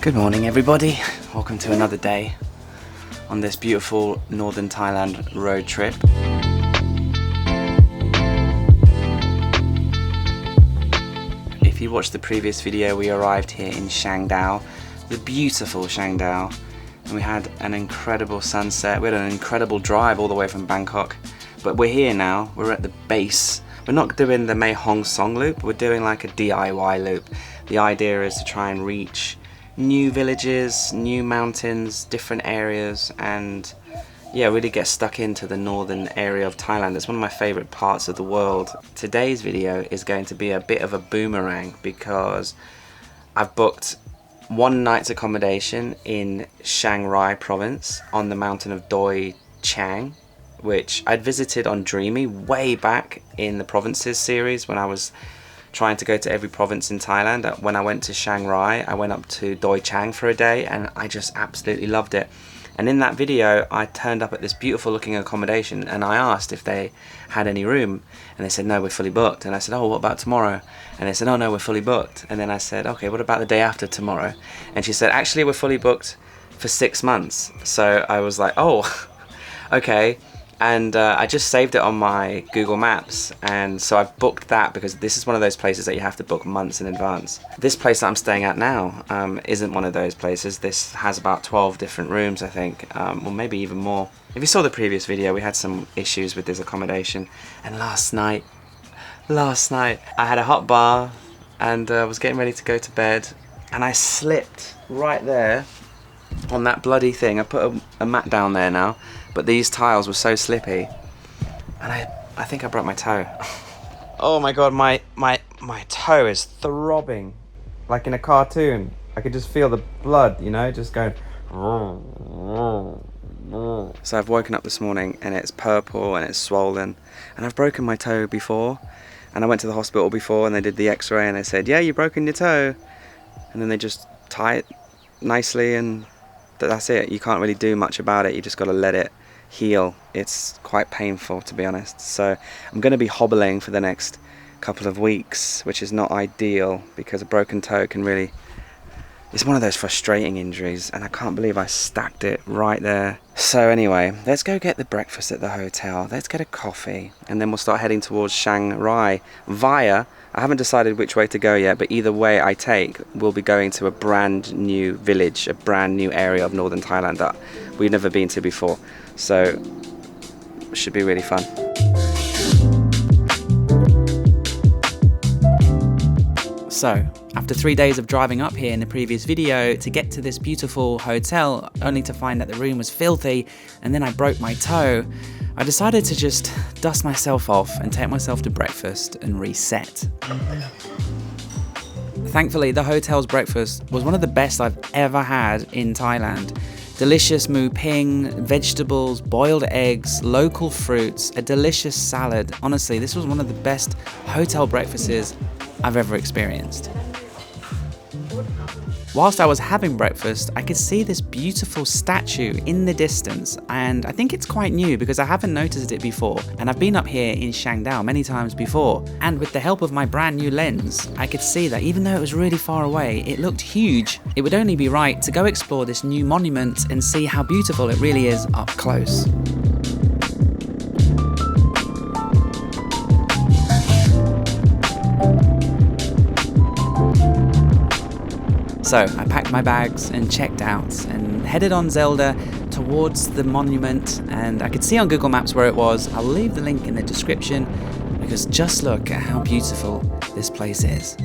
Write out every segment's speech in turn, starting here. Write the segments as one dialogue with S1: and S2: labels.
S1: Good morning everybody, welcome to another day on this beautiful Northern Thailand road trip. If you watched the previous video, we arrived here in Chiang Dao, the beautiful Chiang Dao, and we had an incredible sunset. We had an incredible drive all the way from Bangkok, but we're here now, we're at the base. We're not doing the Mae Hong Song loop, we're doing like a DIY loop. The idea is to try and reach new villages, new mountains, different areas, and yeah, really get stuck into the northern area of Thailand. It's one of my favorite parts of the world. Today's video is going to be a bit of a boomerang because I've booked one night's accommodation in Chiang Mai province on the mountain of Doi Chang, which I'd visited on Dreamy way back in the provinces series when I was trying to go to every province in Thailand. When I went to Chiang Mai, I went up to Doi Chang for a day and I just absolutely loved it. And in that video, I turned up at this beautiful looking accommodation and I asked if they had any room, and they said, no, we're fully booked. And I said, oh, what about tomorrow? And they said, oh no, we're fully booked. And then I said, okay, what about the day after tomorrow? And she said, actually, we're fully booked for 6 months. So I was like, oh, okay. And I just saved it on my Google Maps, and so I booked that because this is one of those places that you have to book months in advance. This place that I'm staying at now isn't one of those places. This has about 12 different rooms, I think, or maybe even more. If you saw the previous video, we had some issues with this accommodation, and last night I had a hot bath and was getting ready to go to bed, and I slipped right there on that bloody thing. I put a mat down there now, but these tiles were so slippy, and I think I broke my toe. Oh my god, my toe is throbbing like in a cartoon. I could just feel the blood, you know, just going. So I've woken up this morning and it's purple and it's swollen, and I've broken my toe before, and I went to the hospital before and they did the x-ray and they said, yeah, you've broken your toe, and then they just tie it nicely and that's it. You can't really do much about it, you just got to let it heal. It's quite painful, to be honest, so I'm going to be hobbling for the next couple of weeks, which is not ideal because a broken toe can really, it's one of those frustrating injuries, and I can't believe I stacked it right there. So anyway, let's go get the breakfast at the hotel, let's get a coffee, and then we'll start heading towards Chiang Mai via, I haven't decided which way to go yet, but either way I take, we'll be going to a brand new village, a brand new area of northern Thailand that we've never been to before. So it should be really fun. So after 3 days of driving up here in the previous video to get to this beautiful hotel, only to find that the room was filthy and then I broke my toe, I decided to just dust myself off and take myself to breakfast and reset. Thankfully, the hotel's breakfast was one of the best I've ever had in Thailand. Delicious moo ping, vegetables, boiled eggs, local fruits, a delicious salad. Honestly, this was one of the best hotel breakfasts I've ever experienced. Whilst I was having breakfast, I could see this beautiful statue in the distance, and I think it's quite new because I haven't noticed it before, and I've been up here in Chiang Dao many times before, and with the help of my brand new lens, I could see that even though it was really far away, it looked huge. It would only be right to go explore this new monument and see how beautiful it really is up close. So I packed my bags and checked out and headed on Zelda towards the monument, and I could see on Google Maps where it was. I'll leave the link in the description because just look at how beautiful this place is.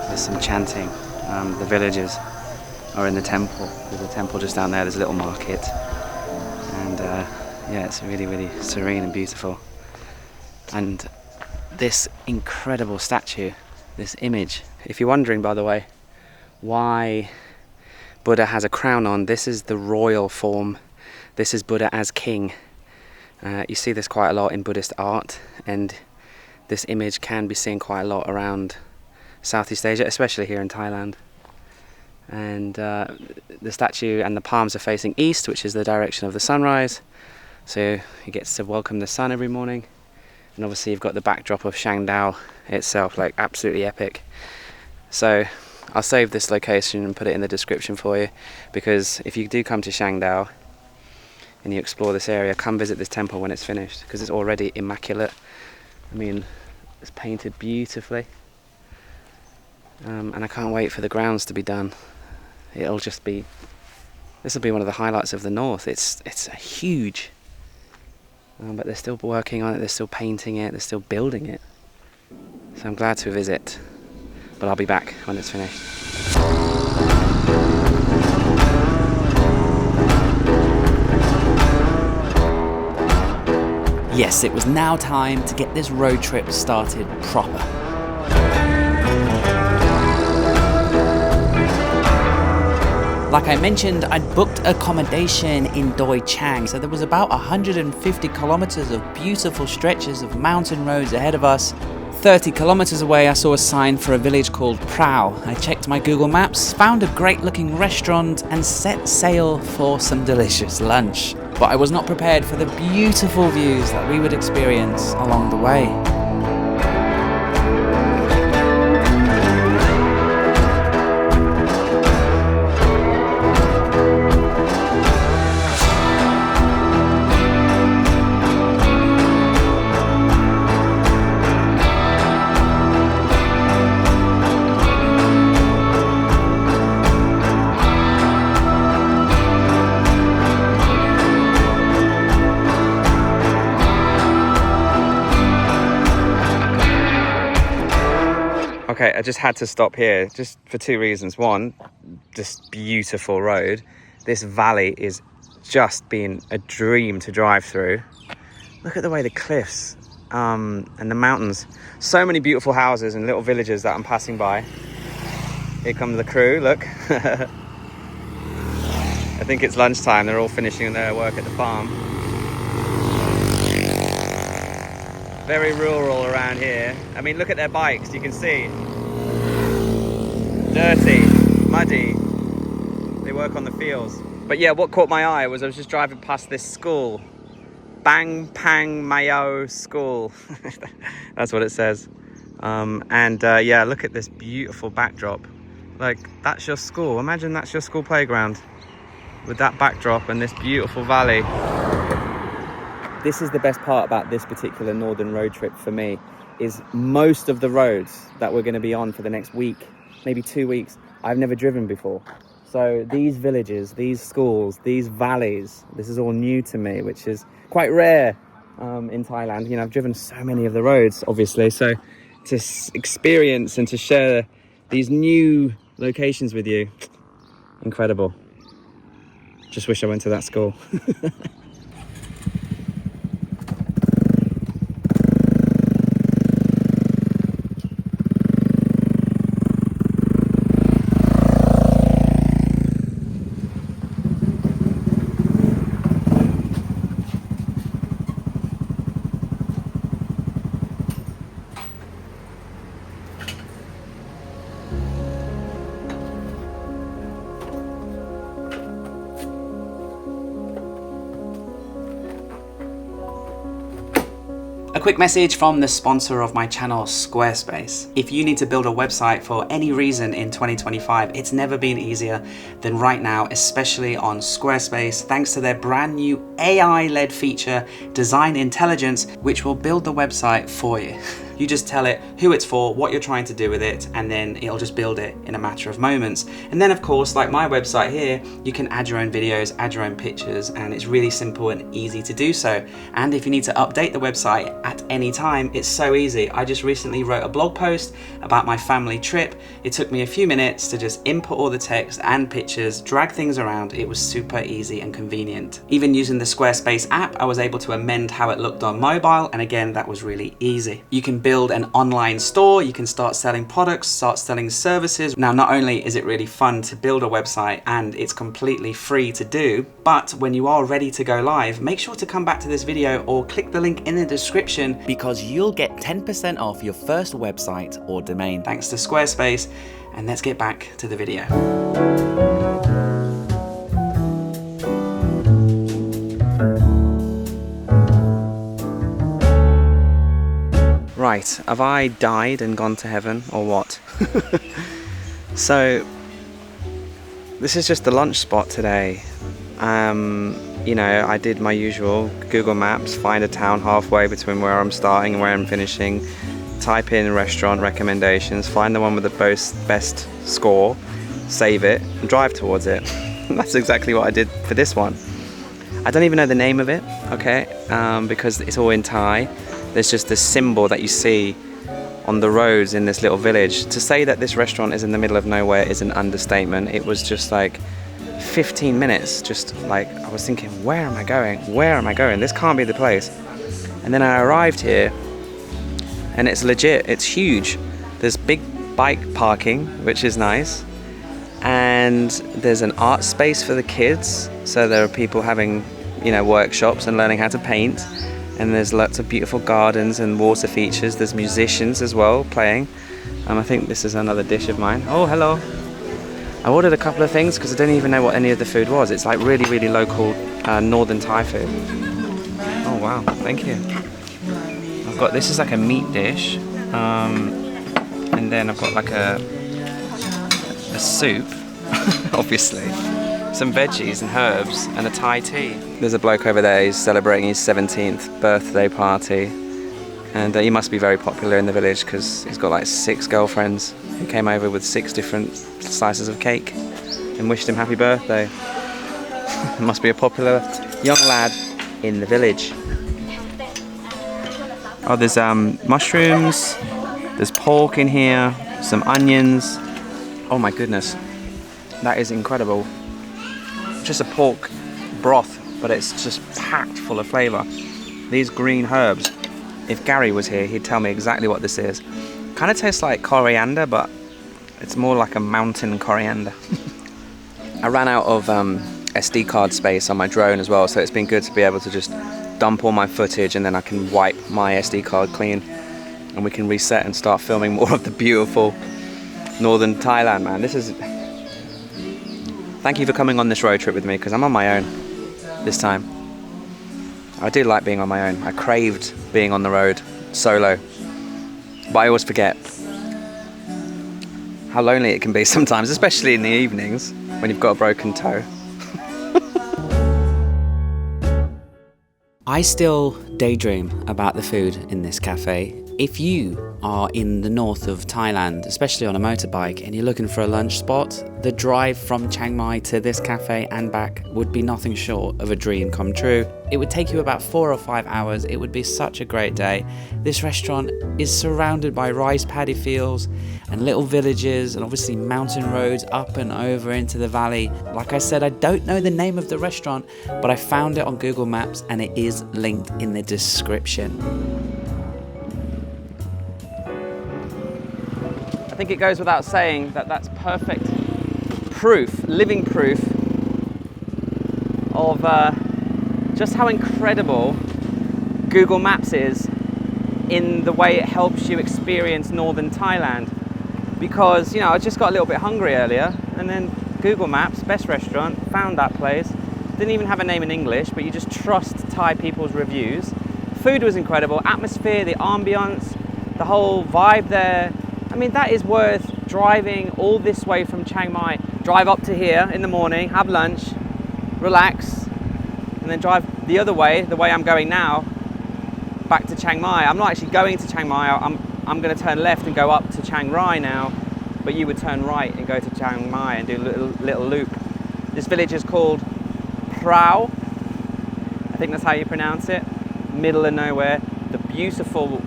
S1: There's some chanting. The villagers are in the temple. There's a temple just down there, there's a little market. And yeah, it's really, really serene and beautiful. And this incredible statue this image. If you're wondering, by the way, why Buddha has a crown on, this is the royal form. This is Buddha as king. You see this quite a lot in Buddhist art, and this image can be seen quite a lot around Southeast Asia, especially here in Thailand. And the statue and the palms are facing east, which is the direction of the sunrise, so he gets to welcome the sun every morning. And obviously you've got the backdrop of Chiang Dao itself, like absolutely epic. So I'll save this location and put it in the description for you, because if you do come to Chiang Dao and you explore this area, come visit this temple when it's finished, because it's already immaculate. I mean, it's painted beautifully, and I can't wait for the grounds to be done. It'll just be, this will be one of the highlights of the north. It's huge, but they're still working on it, they're still painting it, they're still building it. So I'm glad to visit, but I'll be back when it's finished. Yes, it was now time to get this road trip started proper. Like I mentioned, I'd booked accommodation in Doi Chang, so there was about 150 kilometers of beautiful stretches of mountain roads ahead of us. 30 kilometers away, I saw a sign for a village called Prow. I checked my Google Maps, found a great looking restaurant, and set sail for some delicious lunch. But I was not prepared for the beautiful views that we would experience along the way. Okay, I just had to stop here just for two reasons. One, this beautiful road. This valley is just been a dream to drive through. Look at the way the cliffs and the mountains. So many beautiful houses and little villages that I'm passing by. Here comes the crew, look. I think it's lunchtime. They're all finishing their work at the farm. Very rural around here. I mean, look at their bikes, you can see. Dirty, muddy. They work on the fields. But yeah, what caught my eye was I was just driving past this school. Bang Pang Mayo School. That's what it says. Yeah, look at this beautiful backdrop. Like, that's your school. Imagine that's your school playground with that backdrop and this beautiful valley. This is the best part about this particular northern road trip for me, is most of the roads that we're going to be on for the next week, maybe 2 weeks, I've never driven before. So these villages, these schools, these valleys, this is all new to me, which is quite rare in Thailand. You know, I've driven so many of the roads, obviously. So to experience and to share these new locations with you, incredible. Just wish I went to that school. A quick message from the sponsor of my channel, Squarespace. If you need to build a website for any reason in 2025, it's never been easier than right now, especially on Squarespace, thanks to their brand new AI-led feature, Design Intelligence, which will build the website for you. You just tell it who it's for, what you're trying to do with it, and then it'll just build it in a matter of moments. And then of course, like my website here, you can add your own videos, add your own pictures, and it's really simple and easy to do so. And if you need to update the website at any time, it's so easy. I just recently wrote a blog post about my family trip. It took me a few minutes to just input all the text and pictures, drag things around. It was super easy and convenient. Even using the Squarespace app, I was able to amend how it looked on mobile, and again, that was really easy. You can build build an online store. You can start selling products, start selling services. Now, not only is it really fun to build a website and it's completely free to do, but when you are ready to go live, make sure to come back to this video or click the link in the description because you'll get 10% off your first website or domain thanks to Squarespace. And let's get back to the video. Right, have I died and gone to heaven or what? So, this is just the lunch spot today. You know, I did my usual Google Maps, find a town halfway between where I'm starting and where I'm finishing, type in restaurant recommendations, find the one with the best score, save it, and drive towards it. That's exactly what I did for this one. I don't even know the name of it, okay, because it's all in Thai. There's just this symbol that you see on the roads in this little village. To say that this restaurant is in the middle of nowhere is an understatement. It was just like 15 minutes, just like I was thinking, where am I going? Where am I going? This can't be the place. And then I arrived here and it's legit, it's huge. There's big bike parking, which is nice. And there's an art space for the kids. So there are people having, you know, workshops and learning how to paint. And there's lots of beautiful gardens and water features. There's musicians as well playing. I think this is another dish of mine. Oh, hello. I ordered a couple of things because I didn't even know what any of the food was. It's like really, really local Northern Thai food. Oh, wow. Thank you. I've got, this is like a meat dish. And then I've got like a soup, obviously. Some veggies and herbs and a Thai tea. There's a bloke over there, he's celebrating his 17th birthday party. And he must be very popular in the village because he's got like 6 girlfriends. He came over with 6 different slices of cake and wished him happy birthday. Must be a popular young lad in the village. Oh, there's mushrooms, there's pork in here, some onions. Oh my goodness, that is incredible. Just a pork broth, but it's just packed full of flavour. These green herbs, if Gary was here, he'd tell me exactly what this is. Kind of tastes like coriander, but it's more like a mountain coriander. I ran out of SD card space on my drone as well, so it's been good to be able to just dump all my footage and then I can wipe my SD card clean and we can reset and start filming more of the beautiful Northern Thailand, man. This is... Thank you for coming on this road trip with me because I'm on my own this time. I do like being on my own. I craved being on the road solo, but I always forget how lonely it can be sometimes, especially in the evenings when you've got a broken toe. I still daydream about the food in this cafe. If you are in the north of Thailand, especially on a motorbike, and you're looking for a lunch spot, the drive from Chiang Mai to this cafe and back would be nothing short of a dream come true. It would take you about 4 or 5 hours. It would be such a great day. This restaurant is surrounded by rice paddy fields and little villages and obviously mountain roads up and over into the valley. Like I said, I don't know the name of the restaurant, but I found it on Google Maps and it is linked in the description. I think it goes without saying that that's perfect proof, living proof of just how incredible Google Maps is in the way it helps you experience Northern Thailand. Because, you know, I just got a little bit hungry earlier and then Google Maps, best restaurant, found that place. Didn't even have a name in English, but you just trust Thai people's reviews. Food was incredible, atmosphere, the ambience, the whole vibe there. I mean, that is worth driving all this way from Chiang Mai. Drive up to here in the morning, have lunch, relax, and then drive the other way, the way I'm going now, back to Chiang Mai. I'm not actually going to Chiang Mai, I'm going to turn left and go up to Chiang Rai now, but you would turn right and go to Chiang Mai and do a little loop. This village is called Prow, I think that's how you pronounce it. Middle of nowhere, the beautiful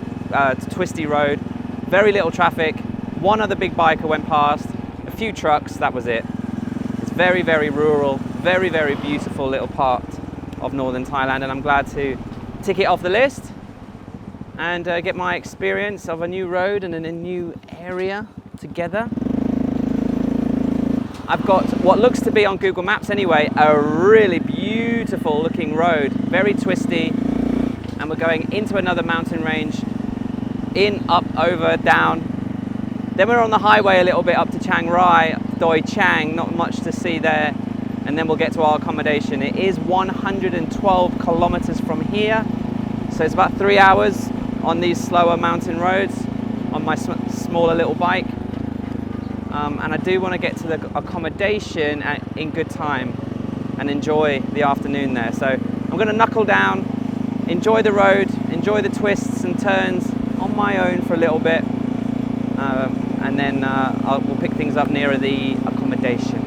S1: twisty road. Very little traffic, one other big biker went past, a few trucks, that was it. It's very, very rural, very, very beautiful little part of Northern Thailand, and I'm glad to tick it off the list. and get my experience of a new road and a new area together. I've got what looks to be on Google Maps anyway, a really beautiful looking road, very twisty, and we're going into another mountain range, in, up, over, down. Then we're on the highway a little bit up to Chiang Mai, Doi Chang, not much to see there, and then we'll get to our accommodation. It is 112 kilometers from here, so it's about 3 hours on these slower mountain roads on my smaller little bike. And I do want to get to the accommodation in good time and enjoy the afternoon there. So I'm going to knuckle down, enjoy the road, enjoy the twists and turns on my own for a little bit, and then we'll pick things up nearer the accommodation.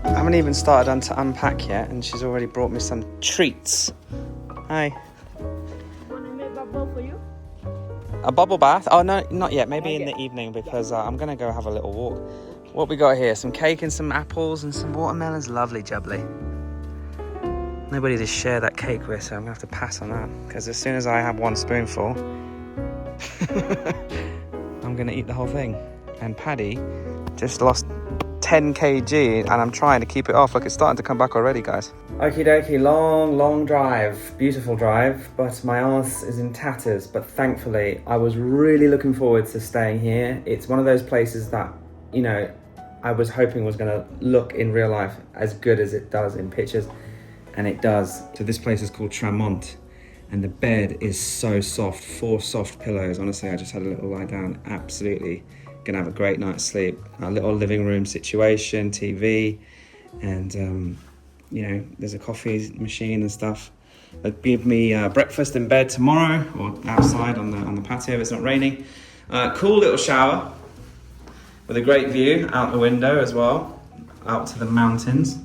S1: I haven't even started to unpack yet, and she's already brought me some treats. Hi.
S2: Want to make bubble for you?
S1: A bubble bath? Oh no, not yet. Maybe in the evening, because I'm gonna go have a little walk. What we got here? Some cake and some apples and some watermelons. Lovely jubbly. Nobody to share that cake with, so I'm gonna have to pass on that, because as soon as I have one spoonful, I'm gonna eat the whole thing. And Paddy just lost 10 kg, and I'm trying to keep it off. Look, it's starting to come back already, guys. Okie dokie, long drive, beautiful drive, but my arse is in tatters. But thankfully, I was really looking forward to staying here. It's one of those places that, you know, I was hoping was going to look in real life as good as it does in pictures, and it does. So this place is called Tramont, and the bed is so soft, 4 soft pillows. Honestly, I just had a little lie down, absolutely gonna have a great night's sleep. A little living room situation, TV, and you know, there's a coffee machine and stuff. They'll give me breakfast in bed tomorrow, or outside on the patio if it's not raining. Cool little shower with a great view out the window as well, out to the mountains.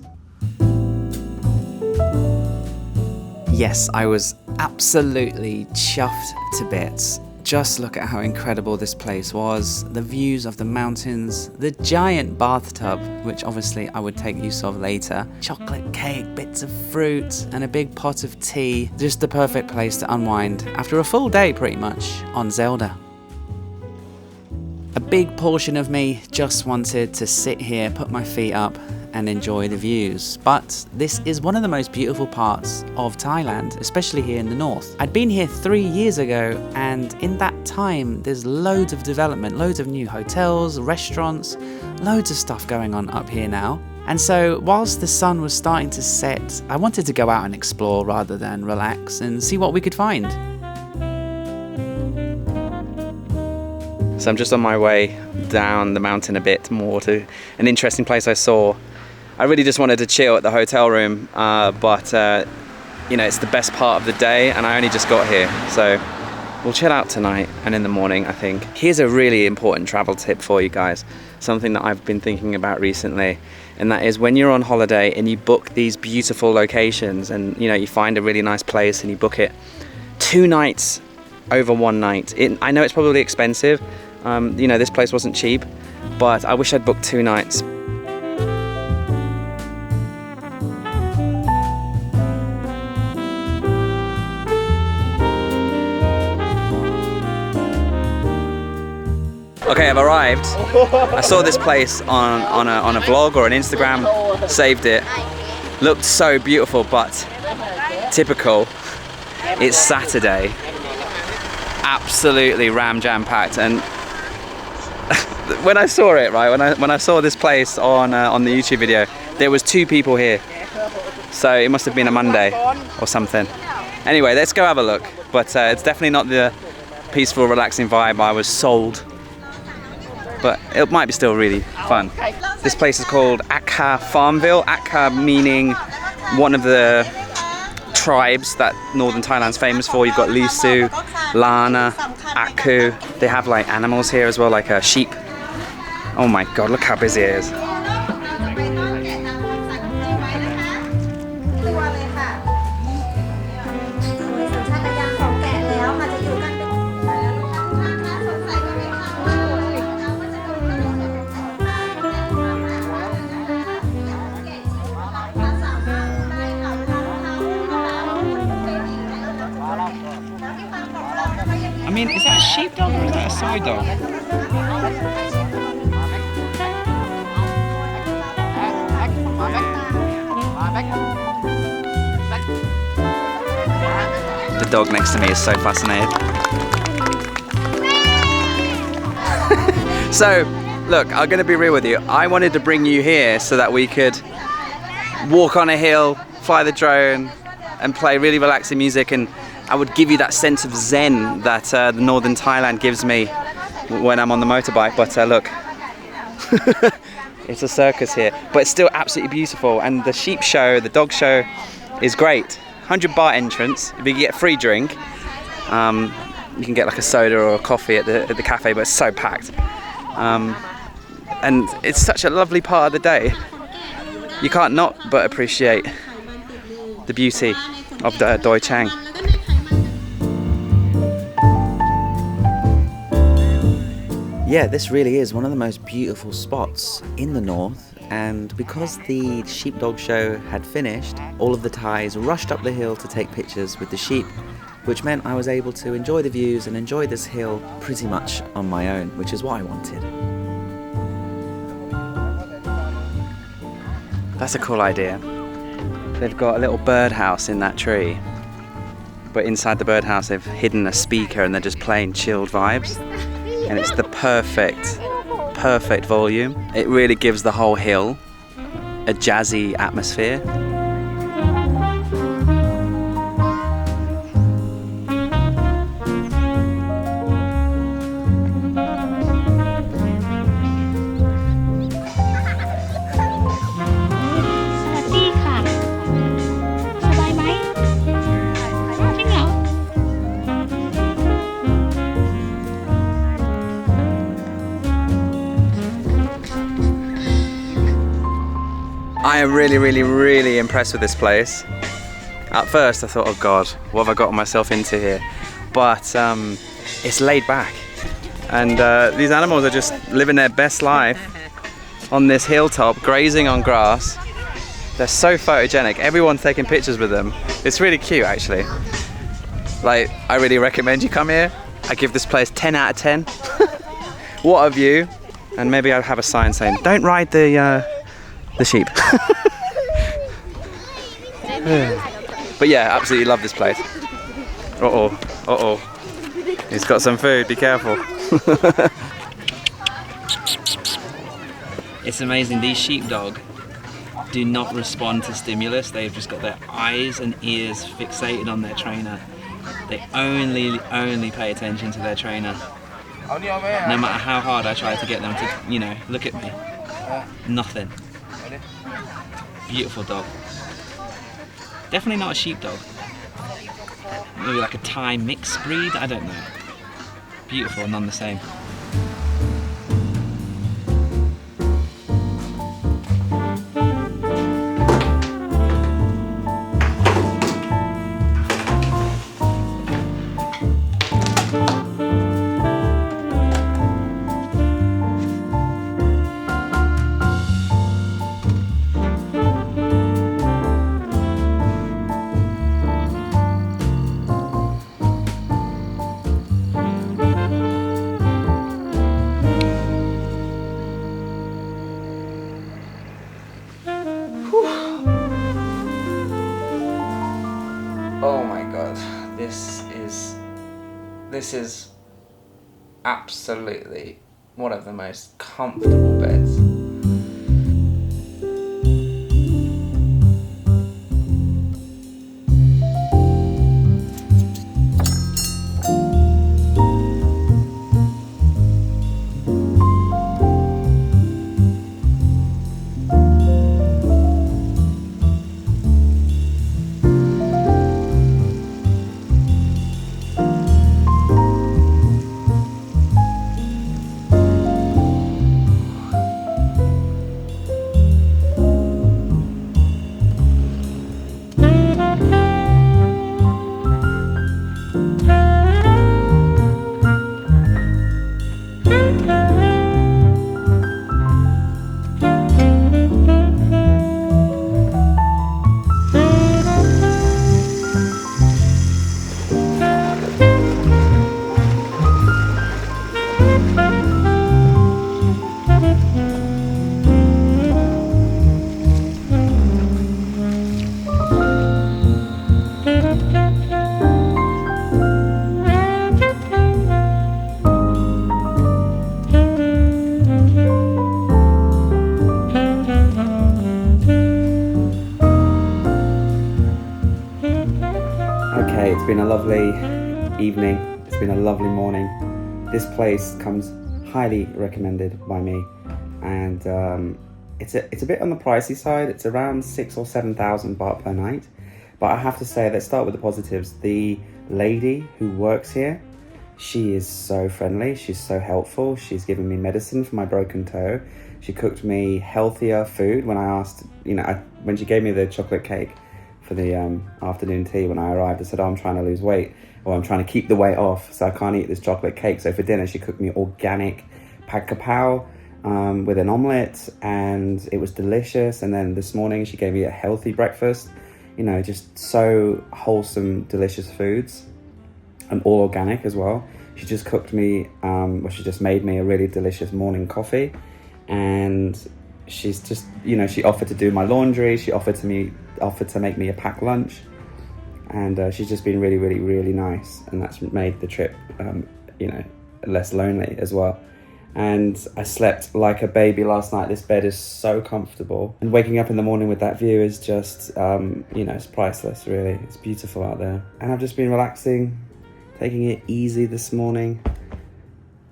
S1: Yes, I was absolutely chuffed to bits. Just look at how incredible this place was. The views of the mountains, the giant bathtub, which obviously I would take use of later, chocolate cake, bits of fruit, and a big pot of tea. Just the perfect place to unwind after a full day pretty much on Zelda. A big portion of me just wanted to sit here, put my feet up, and enjoy the views. But this is one of the most beautiful parts of Thailand, especially here in the north. I'd been here 3 years ago, and in that time there's loads of development, loads of new hotels, restaurants, loads of stuff going on up here now. And so whilst the sun was starting to set, I wanted to go out and explore rather than relax and see what we could find. So I'm just on my way down the mountain a bit more to an interesting place I saw. I really just wanted to chill at the hotel room, but you know, it's the best part of the day, and I only just got here, so we'll chill out tonight and in the morning, I think. Here's a really important travel tip for you guys, something that I've been thinking about recently, and that is when you're on holiday and you book these beautiful locations, and you know, you find a really nice place and you book it 2 nights over 1 night. I know it's probably expensive, you know, this place wasn't cheap, but I wish I'd booked 2 nights. Okay, I've arrived. I saw this place on a vlog or an Instagram, saved it. Looked so beautiful, but typical. It's Saturday. Absolutely jam packed, and when I saw it, right, when I saw this place on the YouTube video, there was 2 people here. So it must have been a Monday or something. Anyway, let's go have a look. But it's definitely not the peaceful, relaxing vibe I was sold. But it might be still really fun. This place is called AKA Farmville. AKA meaning one of the tribes that Northern Thailand's famous for. You've got Lisu, Lana, Aku. They have like animals here as well, like a sheep. Oh my god, look how busy it is. sheepdog or is that a side dog? The dog next to me is so fascinated. So, look, I'm going to be real with you. I wanted to bring you here so that we could walk on a hill, fly the drone, and play really relaxing music, and I would give you that sense of zen that the Northern Thailand gives me when I'm on the motorbike. But look, it's a circus here, but it's still absolutely beautiful. And the sheep show, the dog show is great. 100 baht entrance, if you get a free drink. You can get like a soda or a coffee at the cafe, but it's so packed. And it's such a lovely part of the day. You can't not but appreciate the beauty of the Doi Chang. Yeah, this really is one of the most beautiful spots in the north, and because the sheepdog show had finished, all of the Thais rushed up the hill to take pictures with the sheep, which meant I was able to enjoy the views and enjoy this hill pretty much on my own, which is what I wanted. That's a cool idea. They've got a little birdhouse in that tree, but inside the birdhouse they've hidden a speaker and they're just playing chilled vibes. And it's the perfect volume. It really gives the whole hill a jazzy atmosphere. I am really impressed with this place. At first I thought, oh god, what have I gotten myself into here? But it's laid back. And these animals are just living their best life on this hilltop, grazing on grass. They're so photogenic. Everyone's taking pictures with them. It's really cute actually. Like, I really recommend you come here. I give this place 10 out of 10. What a view. And maybe I'll have a sign saying, don't ride the sheep. But yeah, absolutely love this place. Uh-oh. He's got some food, be careful. It's amazing, these sheepdog do not respond to stimulus. They've just got their eyes and ears fixated on their trainer. They only pay attention to their trainer. No matter how hard I try to get them to, you know, look at me. Nothing. Beautiful dog. Definitely not a sheepdog. Maybe like a Thai mixed breed, I don't know. Beautiful, none the same. Oh my god, this is absolutely one of the most comfortable beds. It's been a lovely evening. It's been a lovely morning. This place comes highly recommended by me, and it's a bit on the pricey side. It's around 6,000 or 7,000 baht per night. But I have to say, let's start with the positives. The lady who works here, she is so friendly. She's so helpful. She's given me medicine for my broken toe. She cooked me healthier food when I asked, when she gave me the chocolate cake for the afternoon tea when I arrived. I said, I'm trying to lose weight, or I'm trying to keep the weight off, so I can't eat this chocolate cake. So for dinner, she cooked me organic pad kapow with an omelette, and it was delicious. And then this morning, she gave me a healthy breakfast, just so wholesome, delicious foods, and all organic as well. She just cooked me, she just made me a really delicious morning coffee. And she's just, she offered to do my laundry. She offered to make me a packed lunch. And she's just been really, really, really nice. And that's made the trip, less lonely as well. And I slept like a baby last night. This bed is so comfortable. And waking up in the morning with that view is just, it's priceless, really. It's beautiful out there. And I've just been relaxing, taking it easy this morning.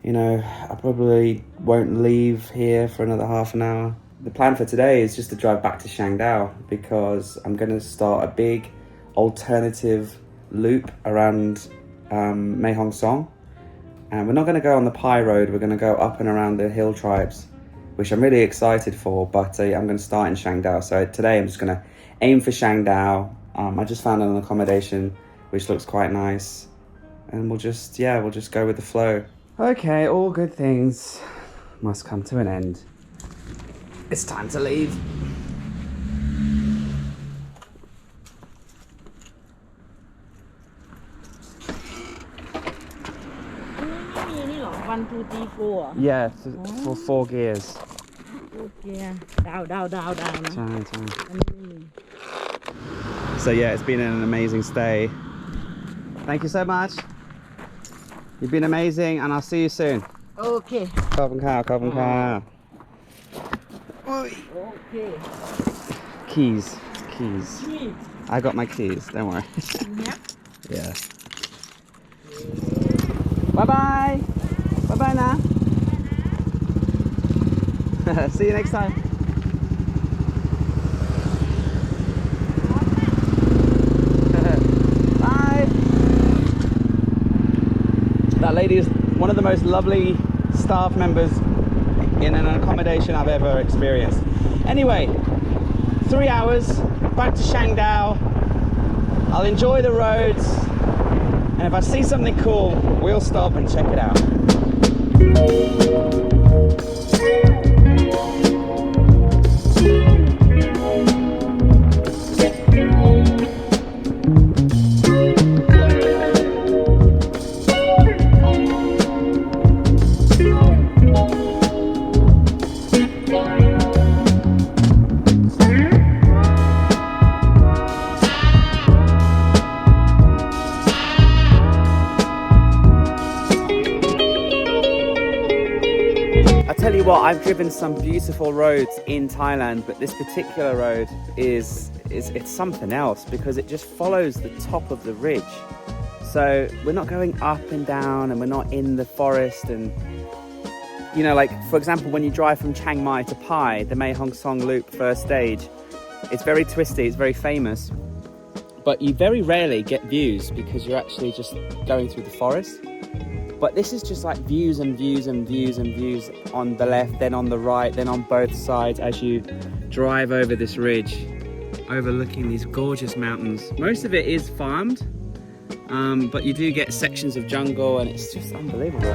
S1: I probably won't leave here for another half an hour. The plan for today is just to drive back to Chiang Dao, because I'm going to start a big alternative loop around Mae Hong Son. And we're not going to go on the Pai Road. We're going to go up and around the hill tribes, which I'm really excited for. But I'm going to start in Chiang Dao. So today I'm just going to aim for Chiang Dao. I just found an accommodation which looks quite nice. And we'll just go with the flow. Okay, all good things must come to an end. It's time to leave.
S2: One, two, three, four.
S1: Yeah, for 4 gears.
S2: Okay. Down.
S1: So yeah, it's been an amazing stay. Thank you so much. You've been amazing, and I'll see you soon.
S2: Okay.
S1: Khop khao.
S2: Okay.
S1: Keys. I got my keys, don't worry.
S2: Yep.
S1: Yeah. Bye-bye. Bye-bye now. See you next time. Bye. That lady is one of the most lovely staff members in an accommodation I've ever experienced. Anyway, 3 hours back to Chiang Dao. I'll enjoy the roads, and if I see something cool, we'll stop and check it out. I've driven some beautiful roads in Thailand, but this particular road it's something else, because it just follows the top of the ridge. So we're not going up and down, and we're not in the forest. And like for example, when you drive from Chiang Mai to Pai, the Mae Hong Son loop first stage, it's very twisty, it's very famous, but you very rarely get views because you're actually just going through the forest. But this is just like views and views and views and views on the left, then on the right, then on both sides as you drive over this ridge, overlooking these gorgeous mountains. Most of it is farmed, but you do get sections of jungle, and it's just unbelievable.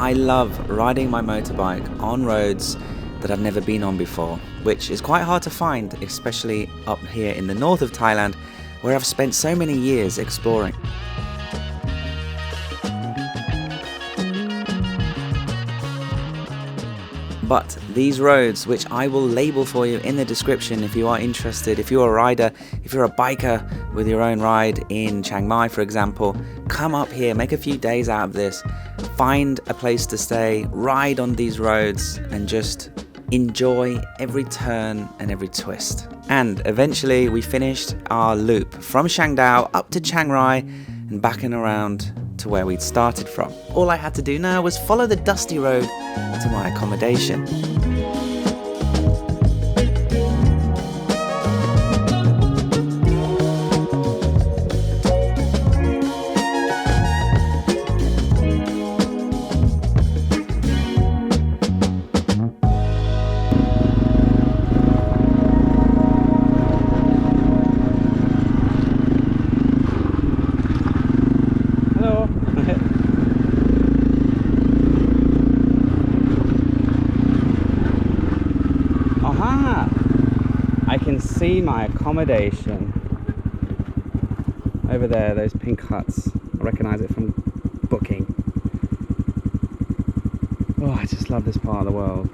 S1: I love riding my motorbike on roads that I've never been on before, which is quite hard to find, especially up here in the north of Thailand, where I've spent so many years exploring. But these roads, which I will label for you in the description if you are interested, if you're a rider, if you're a biker with your own ride in Chiang Mai, for example, come up here, make a few days out of this, find a place to stay, ride on these roads and just enjoy every turn and every twist. And eventually we finished our loop from Chiang Dao up to Chiang Rai and back and around to where we'd started from. All I had to do now was follow the dusty road to my accommodation. I can see my accommodation over there, those pink huts. I recognize it from booking. Oh, I just love this part of the world.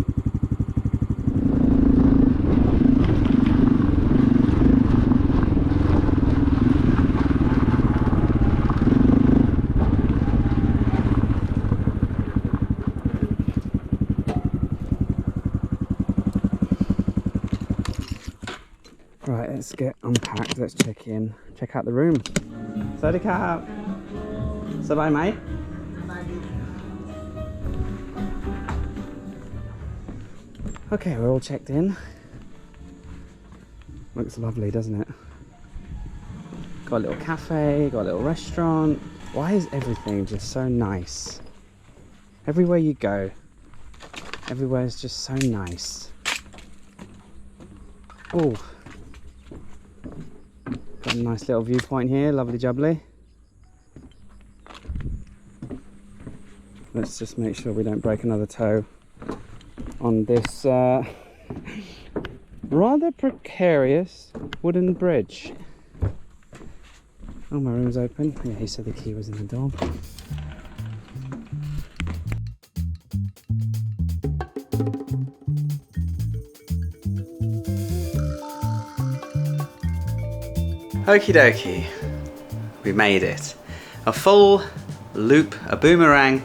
S1: Right, let's get unpacked, let's check in, check out the room. Sawadee krap. Sabai mai? Okay, we're all checked in. Looks lovely, doesn't it? Got a little cafe, got a little restaurant. Why is everything just so nice? Everywhere you go, everywhere is just so nice. Oh. Got a nice little viewpoint here, lovely jubbly. Let's just make sure we don't break another toe on this rather precarious wooden bridge. Oh, my room's open. Yeah, he said the key was in the door. Okie dokie, we made it. A full loop, a boomerang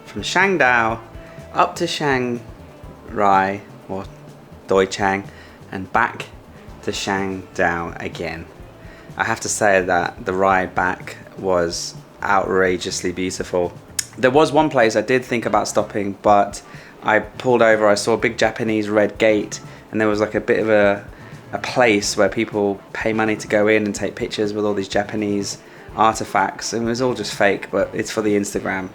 S1: from Chiang Dao up to Chiang Rai or Doi Chang and back to Chiang Dao again. I have to say that the ride back was outrageously beautiful. There was one place I did think about stopping, but I pulled over, I saw a big Japanese red gate and there was like a bit of a place where people pay money to go in and take pictures with all these Japanese artifacts, and it was all just fake, but it's for the Instagram.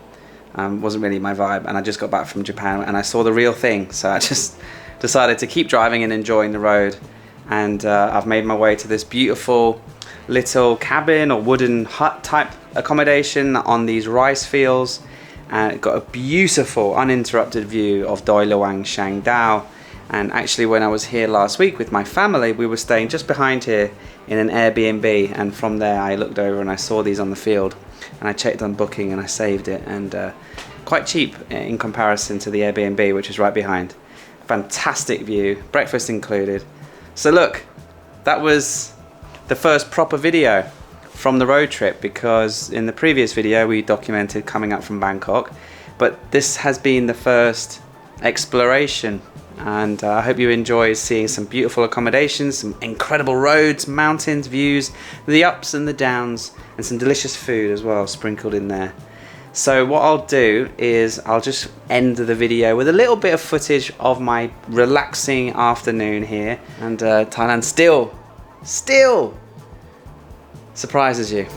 S1: Wasn't really my vibe, and I just got back from Japan and I saw the real thing, so I just decided to keep driving and enjoying the road. And I've made my way to this beautiful little cabin or wooden hut type accommodation on these rice fields, and it got a beautiful uninterrupted view of Doyle Chiang Dao. And actually, when I was here last week with my family, we were staying just behind here in an Airbnb, and from there I looked over and I saw these on the field and I checked on booking and I saved it, and quite cheap in comparison to the Airbnb, which is right behind. Fantastic view, breakfast included. So look, that was the first proper video from the road trip, because in the previous video we documented coming up from Bangkok, but this has been the first exploration. And I hope you enjoy seeing some beautiful accommodations, some incredible roads, mountains, views, the ups and the downs, and some delicious food as well sprinkled in there. So what I'll do is I'll just end the video with a little bit of footage of my relaxing afternoon here, and Thailand still surprises you.